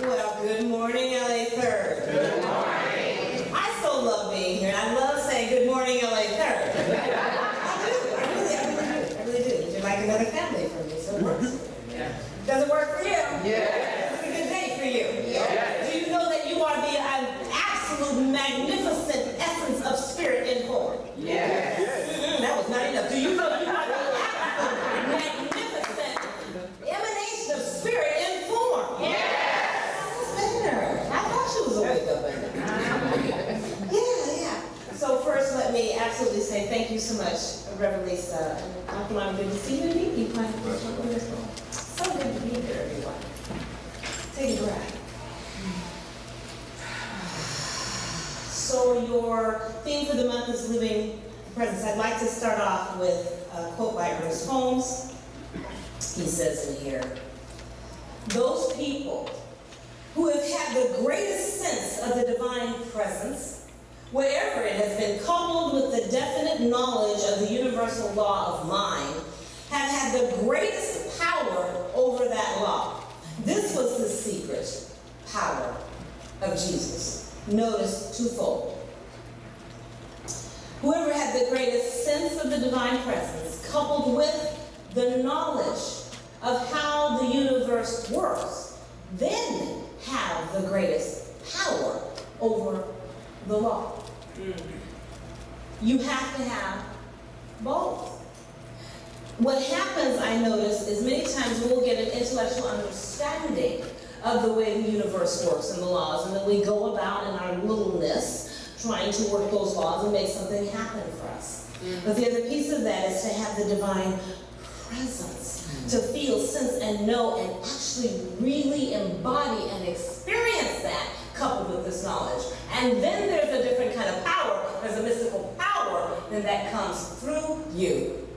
Well, good morning, LA 3rd. Good morning. I so love being here, and I love saying good morning, LA 3rd. I really do. You're like another family for me, so it works. Yeah. Does it work for you? Yes. It's a good day for you. Yes. Do you know that you are the absolute magnificent essence of spirit in form? Yes. That was not enough. Do you know you are the absolute magnificent emanation of spirit in form? Yes. I thought she was awake up in there. Yeah. So first, let me absolutely say thank you so much, Reverend Lisa. Dr. Mom, good to see you and meet you. So good to be here, everyone. Take a breath. So your theme for the month is living the presence. I'd like to start off with a quote by Ernest Holmes. He says in here, "Those people who have had the greatest sense of the divine presence, wherever it has been coupled with the definite knowledge of the universal law of mind, have had the greatest power over that law." This was the secret power of Jesus. Notice twofold. Whoever had the greatest sense of the divine presence, coupled with the knowledge of how the universe works, then have the greatest power over the law. You have to have both. What happens, I notice, is many times we'll get an intellectual understanding of the way the universe works and the laws, and then we go about in our littleness trying to work those laws and make something happen for us. But the other piece of that is to have the divine presence, to feel, sense, and know, and actually really embody and experience that coupled with this knowledge. And then there's a different kind of power, there's a mystical power, then that comes through you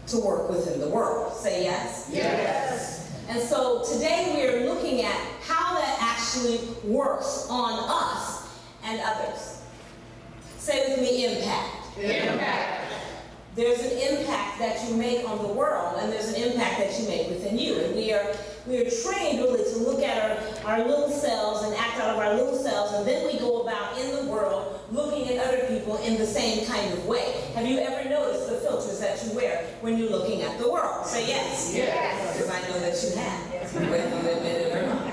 to work within the world. Say yes? Yes. And so today we are looking at how that actually works on us and others. Say with me, impact. Impact. There's an impact that you make on the world, and there's an impact that you make within you. And we are trained really to look at our little selves and act out of our little selves, and then we go about in the world looking at other people in the same kind of way. Have you ever noticed the filters that you wear when you're looking at the world? Say yes. Yes. Because I know that you have, whether you admit it or not.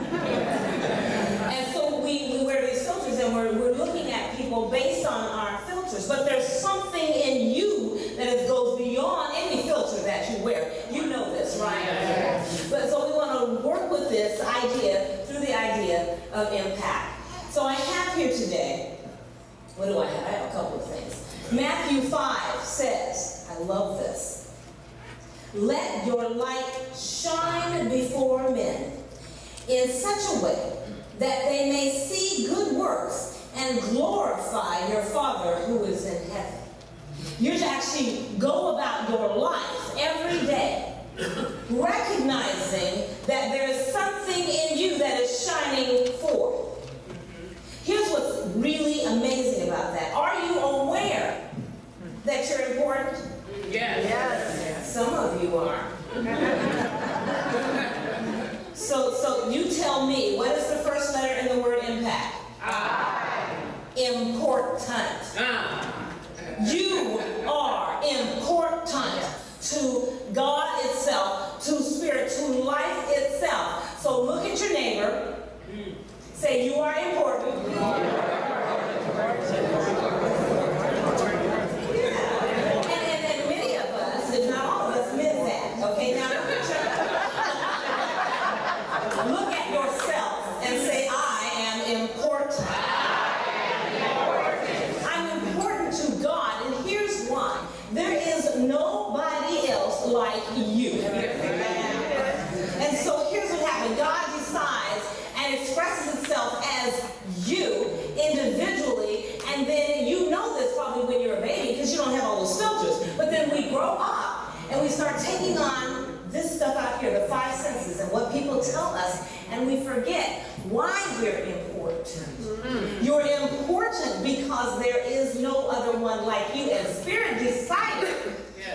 And so we wear these filters, and we're looking at people based on our filters, but there's something in you that goes beyond any filter that you wear. You know this, right? Yes. But so we want to work with this idea through the idea of impact. So I have here today, what do I have? I have a couple of things. Matthew 5 says, I love this, "Let your light shine before men in such a way that they may see good works and glorify your Father who is in heaven." You're to actually go about your life every day recognizing that there is something in you that is shining forth. Here's what's really amazing about that. Are you aware that you're important? Yes. Yes. Some of you are. So you tell me, what is the first letter in the word impact? I. Important. You are important to God itself, to spirit, to life itself. So look at your neighbor. Say, you are important. And many of us, if not all of us, meant that. Okay, now look at yourself and say, I am important. I'm important to God, and here's why. There is nobody else like you. And so here's what happened. God decides and expresses itself as you individually, and then you know this probably when you're a baby because you don't have all those filters. But then we grow up and we start taking on this stuff out here, the five senses, and what people tell us, and we forget why we're important. You're important because there is no other one like you, and Spirit decided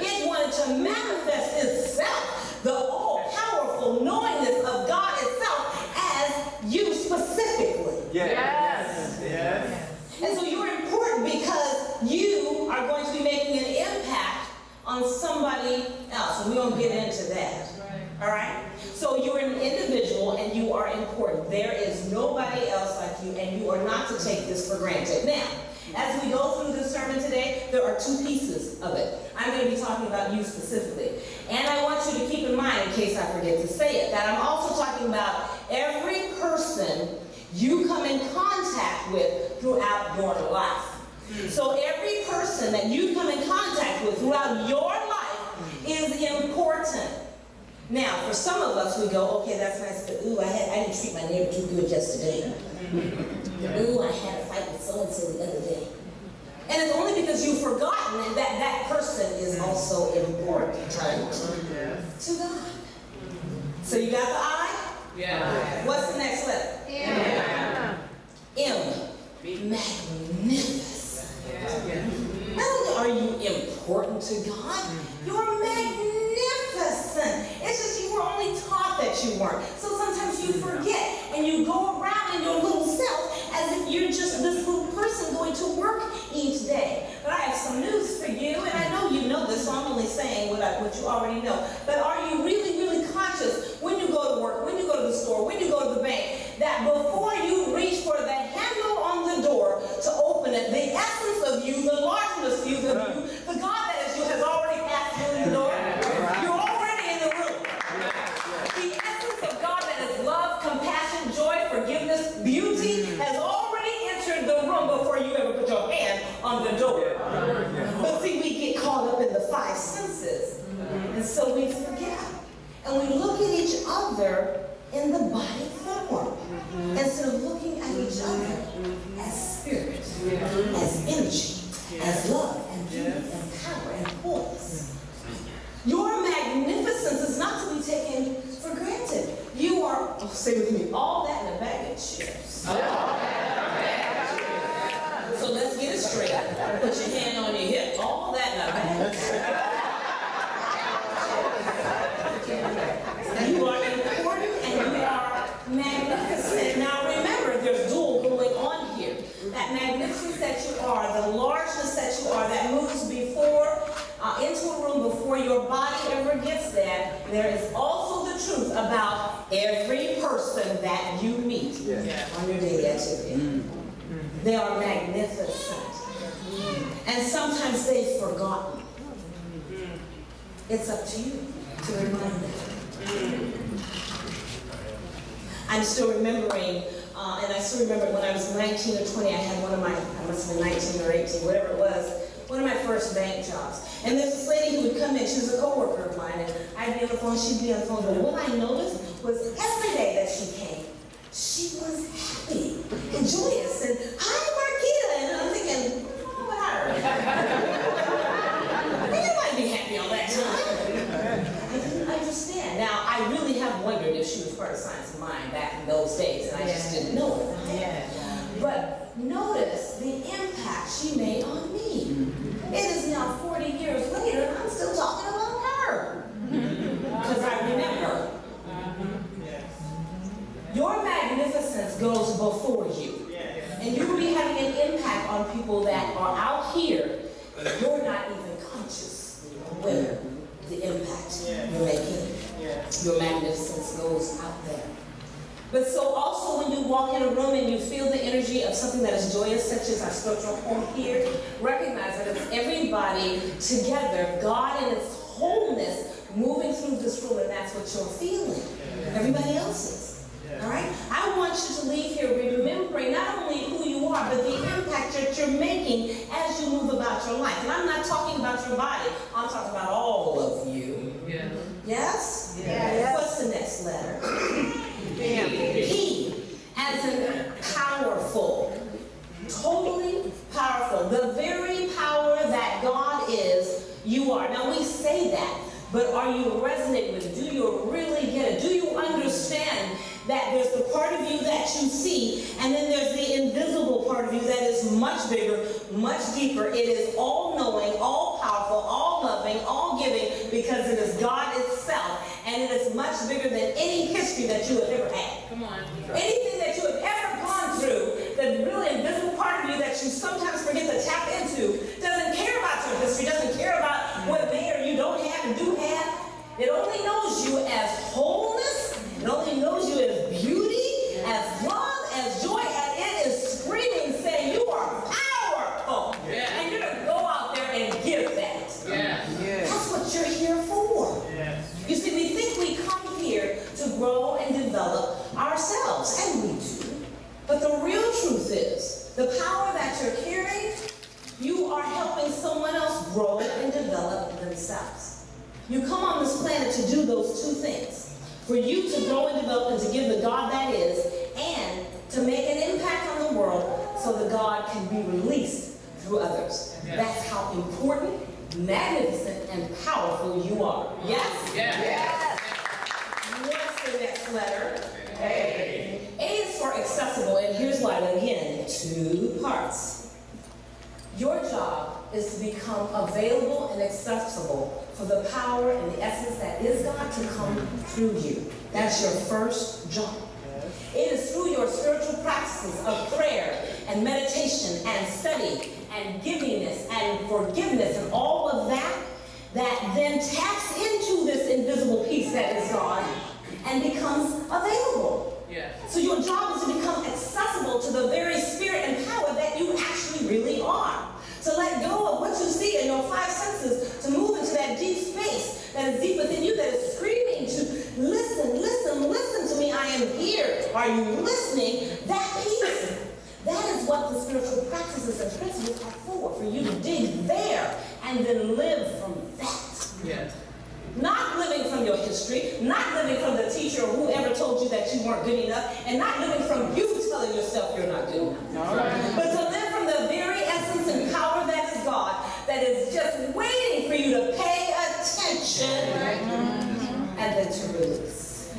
it wanted to manifest itself, the all-powerful knowingness of God itself, as you specifically. Yes. Yes. And so you're important because you are going to be making an impact on somebody else. And we're going to get into that. All right? So you're an individual and you are important. There is nobody else like you, and you are not to take this for granted. Now, as we go through this sermon today, there are two pieces of it. I'm going to be talking about you specifically. And I want you to keep in mind, in case I forget to say it, that I'm also talking about every person you come in contact with throughout your life. So every person that you come in contact with throughout your life is important. Now, for some of us, we go, okay, that's nice, but ooh, I didn't treat my neighbor too good yesterday. Ooh, I had a fight with so-and-so the other day. And it's only because you've forgotten that that person is also important, right? To God. So you got the I? Yeah. What's the next letter? Yeah. M. Magnificent. Not only are you important to God, you're magnificent. It's just you were only taught that you weren't. So sometimes you forget and you go around in your little self as if you're just this little person going to work each day. But I have some news for you, and I know you know this, so I'm only saying what you already know. But are you really, really conscious when you go to work, when you go to the store, when you go to the bank, that before you reach for the handle on the door to open it, the essence of you, the largeness of you, the God that is you has already passed through the door? You're already in the room. The essence of God that is love, compassion, joy, forgiveness, beauty has already entered the room before you ever put your hand on the door. But see, we get caught up in the five senses. And so we forget. And we look at each other in the body form instead of looking at each other as spirit, as energy, as love and beauty and power and wholeness. Your magnificence is not to be taken for granted. You are, say with me, all that in a bag of chips. So let's get it straight. Put your hand on your hip. All that in a bag of chips. You are important and you are magnificent. Now remember, there's dual going on here. That magnificence that you are, the largeness that you are, that moves before, into a room before your body ever gets there. There is also the truth about every person that you meet on your daily activity. They are magnificent. And sometimes they've forgotten. It's up to you to remind them. I'm still remembering, and I still remember when I was 19 or 20, I had one of my, I must have been 19 or 18, whatever it was, one of my first bank jobs. And there's this lady who would come in, she was a co-worker of mine, and I'd be on the phone, she'd be on the phone, but what I noticed was every day that she came, she was happy and joyous, and hi Marquita, and I'm thinking, oh, what her? You might be happy all that time. I didn't understand. Now, I really have wondered if she was part of Science of Mind back in those days, and I just didn't know it. But notice the impact she made on me. It is now 40 years later, and I'm still talking about her. Because I remember. Your magnificence goes before you. And you will be having an impact on people that are out here. You're not even conscious aware of the impact you're making. Your magnificence goes out there. But so also when you walk in a room and you feel the energy of something that is joyous, such as our spiritual home here, recognize that it's everybody together, God in its wholeness, moving through this room, and that's what you're feeling. Everybody else is. All right? I want you to leave here remembering not only who you are, but the impact that you're making as you move about your life. And I'm not talking about your body. I'm talking about all of you. Yes? Yes. What's the next letter? P, as in powerful. Totally powerful. The very power that God is, you are. Now we say that, but are you resonating with it? Do you really get it? Do you understand that there's the part of you that you see, and then there's the invisible part of you that is much bigger, much deeper. It is all-knowing, all-powerful, all-loving, all-giving, because it is God itself, and it is much bigger than any history that you have ever had. Come on. Anything that you have ever gone through, the really invisible part of you that you sometimes forget to tap into, doesn't care about your history, doesn't care about what may or you don't have and do have. It only knows you as wholeness. It only knows you as beauty, as love, as joy, and it is screaming, saying you are powerful. Yeah. And you're going to go out there and give that. Yeah. Yeah. That's what you're here for. Yes. You see, we think we come here to grow and develop ourselves, and we do. But the real truth is, the power that you're carrying, you are helping someone else grow and develop themselves. You come on this planet to do those two things. For you to grow and develop and to give the God that is, and to make an impact on the world so the God can be released through others. Yes. That's how important, magnificent, and powerful you are. Yes? Yes. Yes. What's the next letter? A. A is for accessible, and here's why. Again, 2 parts. Your job is to become available and accessible for the power and the essence that is God to come through you. That's your first job. It is through your spiritual practices of prayer and meditation and study and givingness and forgiveness and all of that that then taps into this invisible peace that is God and becomes available. So your job is to become accessible to the very spirit and power that you actually really are. To let go of what you see in your 5 senses, to move into that deep space that is deep within you, that is screaming to listen, listen, listen to me, I am here. Are you listening? That peace, that is what the spiritual practices and principles are for you to dig there and then live from that. Yes. Not living from your history, not living from the teacher or whoever told you that you weren't good enough, and not living from you telling yourself you're not good enough. Right. But to live from the very essence and power that is God, that is just waiting for you to pay attention and then to release.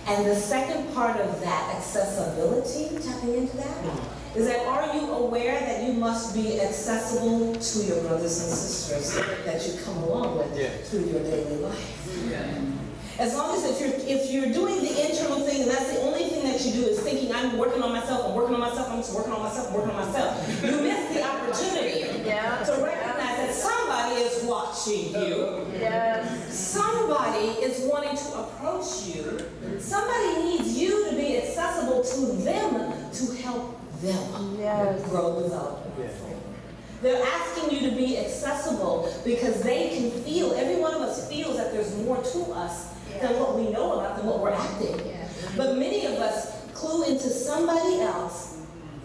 And the second part of that accessibility, tapping into that, is that are you aware that you must be accessible to your brothers and sisters that you come along with through your daily life? As long as if you're doing the internal thing and that's the only thing that you do is thinking, I'm working on myself, I'm working on myself, I'm just working on myself, I'm working on myself, you miss the opportunity to recognize that somebody is watching you. Somebody is wanting to approach you. Somebody needs you to be accessible to them to help them grow, develop, and move forward. They're asking you to be accessible because they can feel, every one of us feels that there's more to us than what we know about, than what we're acting. But many of us clue into somebody else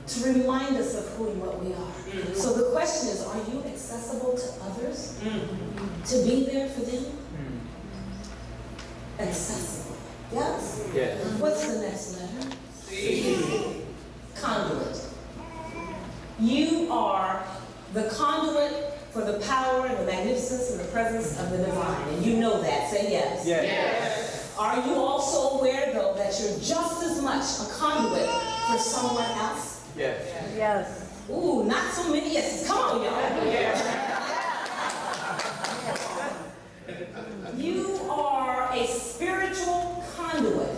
to remind us of who and what we are. So the question is, are you accessible to others? To be there for them? Accessible. Yes? What's the next letter? C. Conduit. You are the conduit for the power and the magnificence and the presence of the divine. And you know that. Say yes. Yes. Are you also aware, though, that you're just as much a conduit for someone else? Yes. Yes. Ooh, not so many yeses. Come on, y'all. You are a spiritual conduit.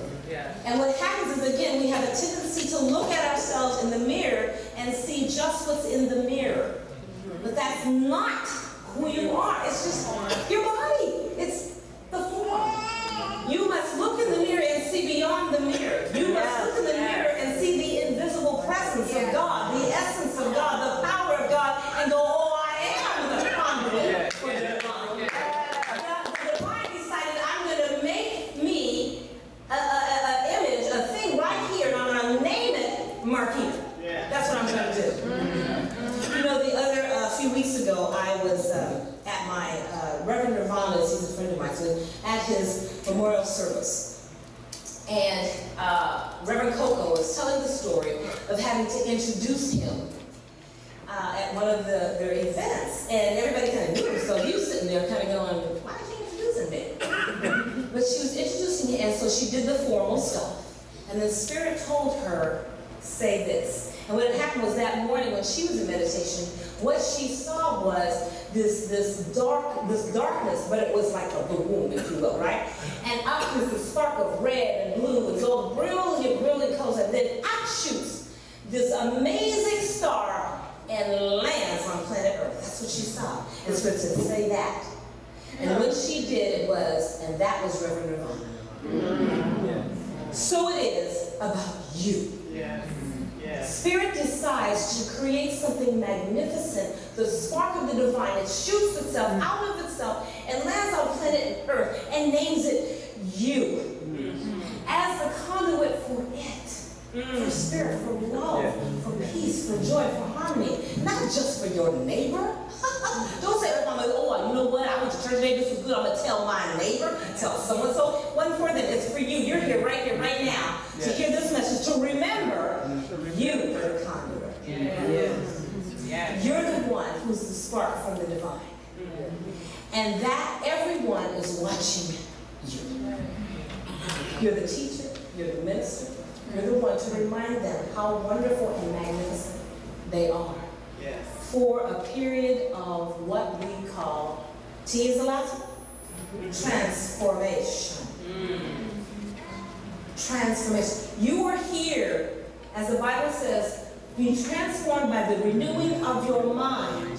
And what happens is, again, we have a tendency to look at ourselves in the mirror and see just what's in the mirror. But that's not who you are. It's just your body. It's the form. You must look in the mirror and see beyond the mirror. You must look in the mirror and see the invisible presence of God, the essence of God, the power of God, and go, oh, I am the conduit for the divine. The divine decided, I'm going to make me an image, a thing right here, and I'm going to name it Marquita. That's what I'm going to do. You know, the other few weeks ago, I was at my Reverend Nirvana's, he's a friend of mine, so at his memorial service. And Reverend Coco was telling the story of having to introduce him at one of their events. And everybody kind of knew him, so he was sitting there kind of going, why are you introducing me? But she was introducing him, and so she did the formal stuff. And the Spirit told her, say this. And what had happened was that morning when she was in meditation, what she saw was this darkness, but it was like a womb, if you will, right? And up was the spark of red and blue and so brilliant, brilliant colors, and then out shoots this amazing star and lands on planet Earth. That's what she saw. And so it said, say that. And when she did, it was, and that was Reverend Nirvana. So it is about you. Spirit decides to create something magnificent, the spark of the divine. It shoots itself out of itself and lands on planet Earth and names it you. As the conduit for it, for spirit, for love, for peace, for joy, for harmony, not just for your neighbor. Don't say, oh, you know what, I went to church today, this was good, I'm going to tell my neighbor, tell so-and-so. One for them, it's for you. You're here, right now, to hear this message, to remember you are the conduit. You're the one who's the spark from the divine. And that everyone is watching you. You're the teacher, you're the minister, you're the one to remind them how wonderful and magnificent they are. For a period of what we call, T is the last one? Transformation. Transformation. You are here, as the Bible says, being transformed by the renewing of your mind.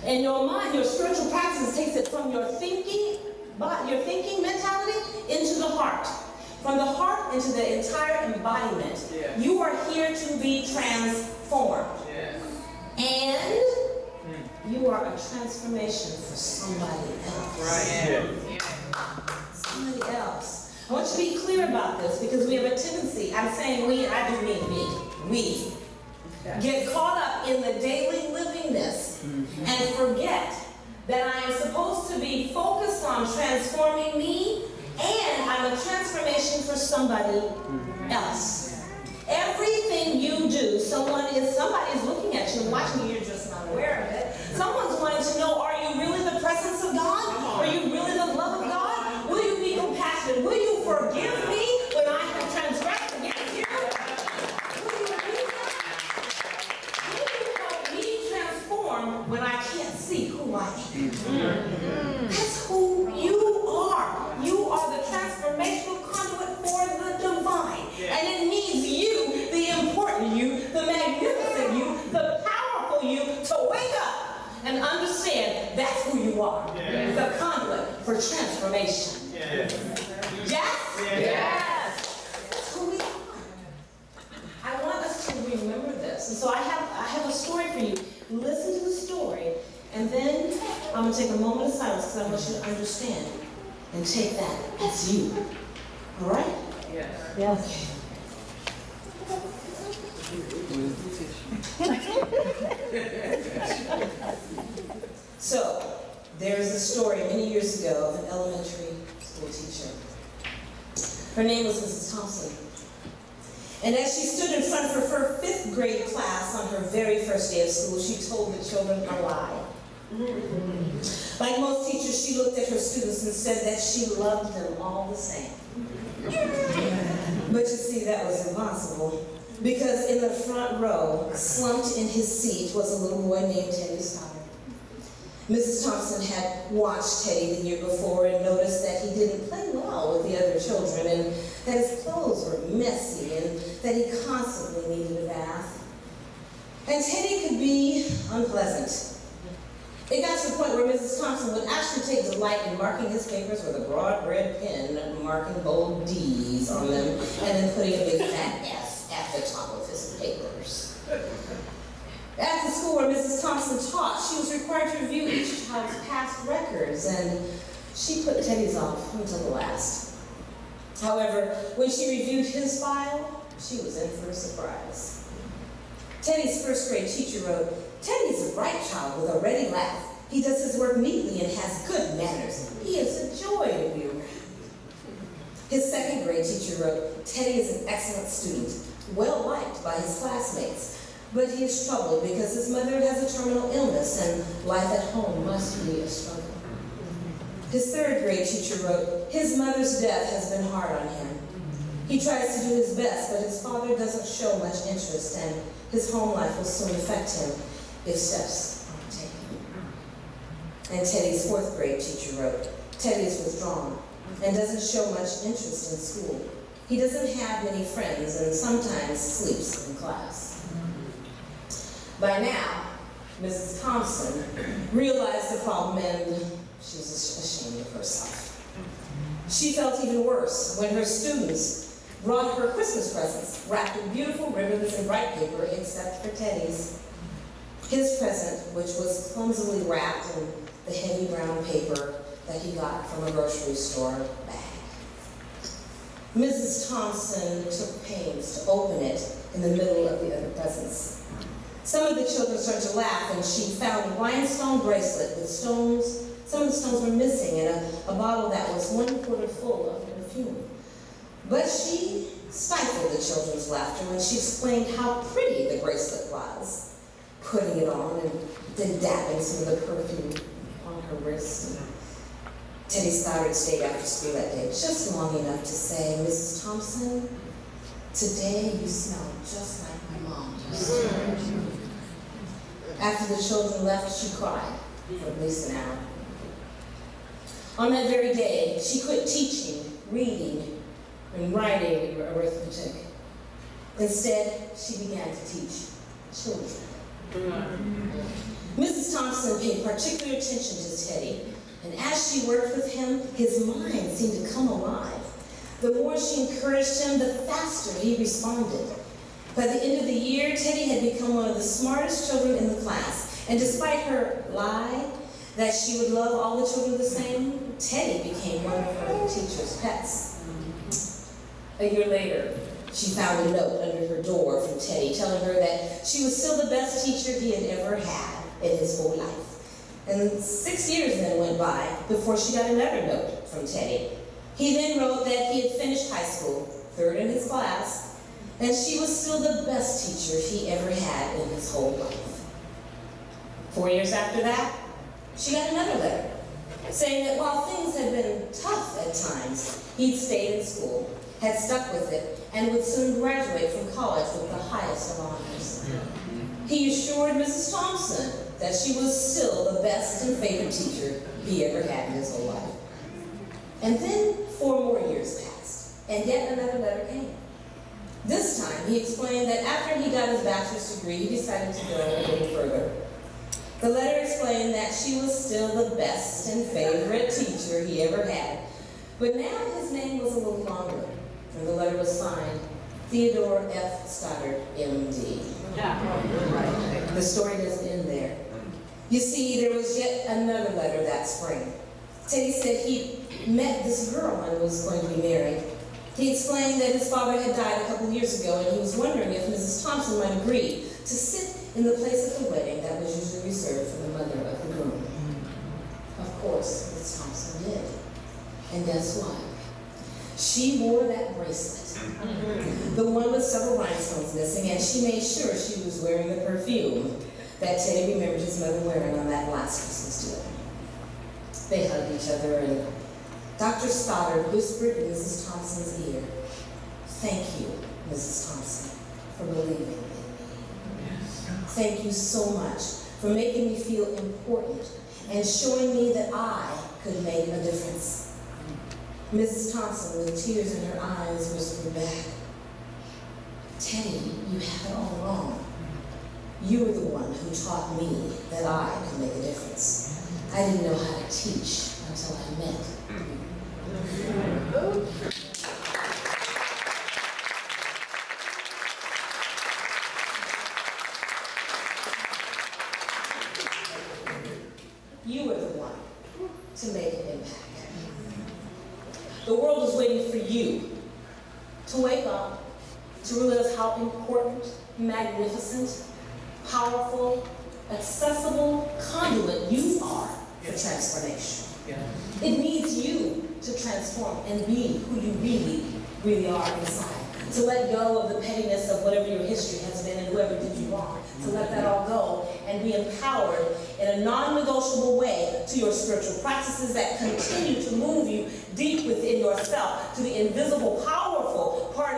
And your mind, your spiritual practice takes it from your thinking mentality into the heart. From the heart into the entire embodiment. You are here to be transformed. And you are a transformation for somebody else. Somebody else. I want you to be clear about this because we have a tendency, I'm saying we, I do mean me, we get caught up in the daily livingness and forget that I am supposed to be focused on transforming me and I'm a transformation for somebody else. Everything you do, somebody's looking at you and watching you, you're just not aware of it. Someone's wanting to know, are you really the presence of God? Are you really the love of God? Will you be compassionate? Will you forgive me when I have transgressed against you? Will you do that? Will you help me transform when I can't see who I am? That's who you are. You are the transformational conduit for the divine. And it needs you, the important you, the magnificent you, the powerful you, to wake up and understand that's who you are. The conduit for transformation. Yes? That's who we are. I want us to remember this. And so I have a story for you. Listen to the story, and then I'm going to take a moment of silence because I want you to understand and take that. It's you. All right? Yes. So, there's a story many years ago of an elementary school teacher. Her name was Mrs. Thompson. And as she stood in front of her fifth grade class on her very first day of school, she told the children a lie. Like most teachers, she looked at her students and said that she loved them all the same. But you see, that was impossible. Because in the front row, slumped in his seat, was a little boy named Teddy Stoddard. Mrs. Thompson had watched Teddy the year before and noticed that he didn't play well with the other children and that his clothes were messy and that he constantly needed a bath. And Teddy could be unpleasant. It got to the point where Mrs. Thompson would actually take delight in marking his papers with a broad red pen, marking bold D's on them, and then putting a big fat F at the top of his papers. At the school where Mrs. Thompson taught, she was required to review each child's past records, and she put Teddy's off until the last. However, when she reviewed his file, she was in for a surprise. Teddy's first grade teacher wrote, "Teddy's a bright child with a ready laugh. He does his work neatly and has good manners. He is a joy to be around." His second grade teacher wrote, "Teddy is an excellent student, well liked by his classmates, but he is troubled because his mother has a terminal illness and life at home must be a struggle." His third grade teacher wrote, "His mother's death has been hard on him. He tries to do his best, but his father doesn't show much interest, and his home life will soon affect him if steps aren't taken. And Teddy's fourth grade teacher wrote, Teddy is withdrawn and doesn't show much interest in school. He doesn't have many friends and sometimes sleeps in class. By now, Mrs. Thompson realized the problem and she was ashamed of herself. She felt even worse when her students brought her Christmas presents, wrapped in beautiful ribbons and bright paper, except for Teddy's. His present, which was clumsily wrapped in the heavy brown paper that he got from a grocery store bag. Mrs. Thompson took pains to open it in the middle of the other presents. Some of the children started to laugh, and she found a rhinestone bracelet with stones. Some of the stones were missing, and a bottle that was 1/4 full of perfume. But she stifled the children's laughter when she explained how pretty the bracelet was, putting it on and then dabbing some of the perfume on her wrist. Teddy Stoddard stayed after school that day, just long enough to say, Mrs. Thompson, today you smell just like my mom used to. After the children left, she cried for at least an hour. On that very day, she quit teaching, reading, and writing arithmetic. Instead, she began to teach children. Mrs. Thompson paid particular attention to Teddy, and as she worked with him, his mind seemed to come alive. The more she encouraged him, the faster he responded. By the end of the year, Teddy had become one of the smartest children in the class, and despite her lie that she would love all the children the same, Teddy became one of her teacher's pets. A year later, she found a note under her door from Teddy telling her that she was still the best teacher he had ever had in his whole life. And 6 years then went by before she got another note from Teddy. He then wrote that he had finished high school, third in his class, and she was still the best teacher he ever had in his whole life. 4 years after that, she got another letter saying that while things had been tough at times, he'd stayed in school, had stuck with it, and would soon graduate from college with the highest of honors. He assured Mrs. Thompson that she was still the best and favorite teacher he ever had in his whole life. And then 4 more years passed, and yet another letter came. This time, he explained that after he got his bachelor's degree, he decided to go a little further. The letter explained that she was still the best and favorite teacher he ever had, but now his name was a little longer, and the letter was signed Theodore F. Stoddard, M.D. The story doesn't end there. You see, there was yet another letter that spring. Teddy said he met this girl and was going to be married. He explained that his father had died a couple years ago, and he was wondering if Mrs. Thompson might agree to sit in the place at the wedding that was usually reserved for the mother of the groom. Of course, Mrs. Thompson did. And guess what? She wore that bracelet, the one with several rhinestones missing, and she made sure she was wearing the perfume that Teddy remembered his mother wearing on that last Christmas to him. They hugged each other, and Dr. Stoddard whispered in Mrs. Thompson's ear, "Thank you, Mrs. Thompson, for believing in me. Thank you so much for making me feel important and showing me that I could make a difference." Mrs. Thompson, with tears in her eyes, whispered back, "Teddy, you have it all wrong. You were the one who taught me that I could make a difference. I didn't know how to teach until I met you." You were the one to make an impact. The world is waiting for you to wake up, to realize how important, magnificent, powerful, accessible conduit you are for transformation. It needs you to transform and be who you really, really are inside. To let go of the pettiness of whatever your history has been and whoever did you wrong. To let that all go and be empowered in a non-negotiable way to your spiritual practices that continue to move you deep within yourself, to the invisible, powerful part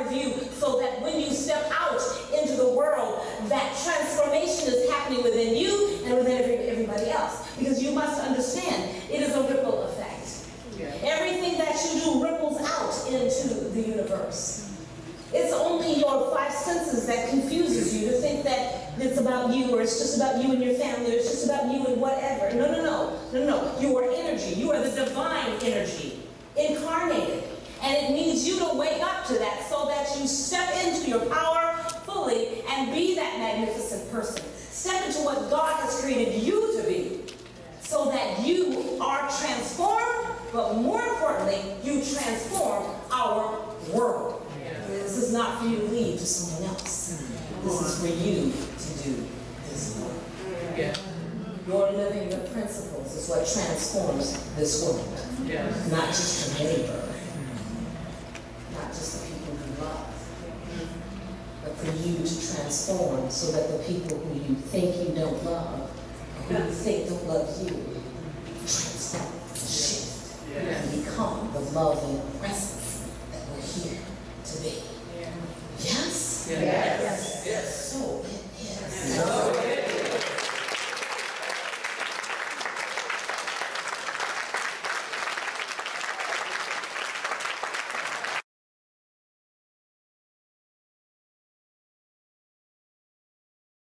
voices that confuses you, to think that it's about you, or it's just about you and your family, or it's just about you and whatever. No, no, no. No, no. You are energy. You are the divine energy incarnated. And it needs you to wake up to that so that you step into your power fully and be that magnificent person. Step into what God has created you to be so that you are transformed, but more importantly, you transform our world. This is not for you to leave to someone else. This is for you to do this work. Your living the principles is what transforms this world. Not just your neighbor, not just the people you love, but for you to transform so that the people who you think you don't love, who you think don't love you, transform, shift, and become the loving presence that we're here to be. Yes?